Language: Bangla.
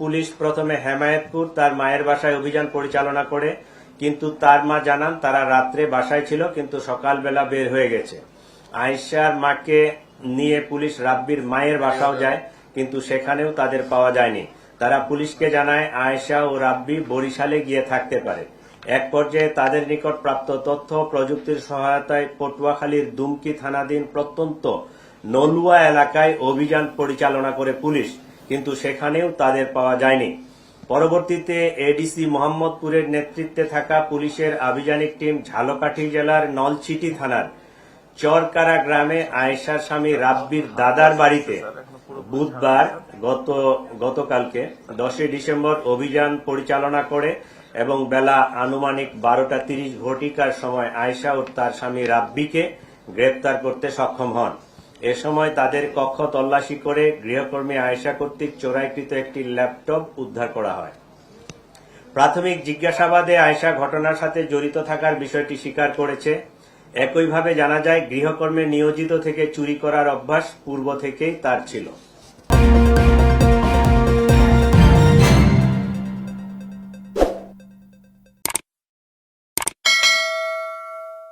পুলিশ প্রথমে হেমায়েতপুর তার মায়ের বাসায় অভিযান পরিচালনা করে, কিন্তু তার মা জানান তারা রাত্রে বাসায় ছিল কিন্তু সকালবেলা বের হয়ে গেছে। আয়েশার মাকে নিয়ে পুলিশ রাব্বির মায়ের বাসাও যায়, কিন্তু সেখানেও তাদের পাওয়া যায়নি। তারা পুলিশকে জানায় আয়েশা ও রাব্বি বরিশালে গিয়ে থাকতে পারে। এক পর্যায়ে তাদের নিকট প্রাপ্ত তথ্য ও প্রযুক্তির সহায়তায় পটুয়াখালীর দুমকি থানাধীন প্রত্যন্ত নলুয়া এলাকায় অভিযান পরিচালনা করে পুলিশ, কিন্তু সেখানেও তাদের পাওয়া যায়নি। পরবর্তীতে এডিসি মোহাম্মদপুরের নেতৃত্বে থাকা পুলিশের আভিযানিক টিম ঝালকাঠি জেলার নলছিটি থানার চরকারা গ্রামে আয়েশার স্বামী রাব্বির দাদার বাড়িতে বুধবার গতকালকে 10 ডিসেম্বর অভিযান পরিচালনা করে এবং বেলা আনুমানিক 12:30 ঘটিকার সময় আয়েশা ও তার স্বামী রাব্বিকে গ্রেপ্তার করতে সক্ষম হন। এ সময় তাদের কক্ষ তল্লাশি করে গৃহকর্মী আয়েশা কর্তৃক চোরাইকৃত একটি ল্যাপটপ উদ্ধার করা হয়। প্রাথমিক জিজ্ঞাসাবাদে আয়েশা ঘটনার সাথে জড়িত থাকার বিষয়টি স্বীকার করেছে। একইভাবে জানা যায়, গৃহকর্মে নিয়োজিত থেকে চুরি করার অভ্যাস পূর্ব থেকেই তার ছিল।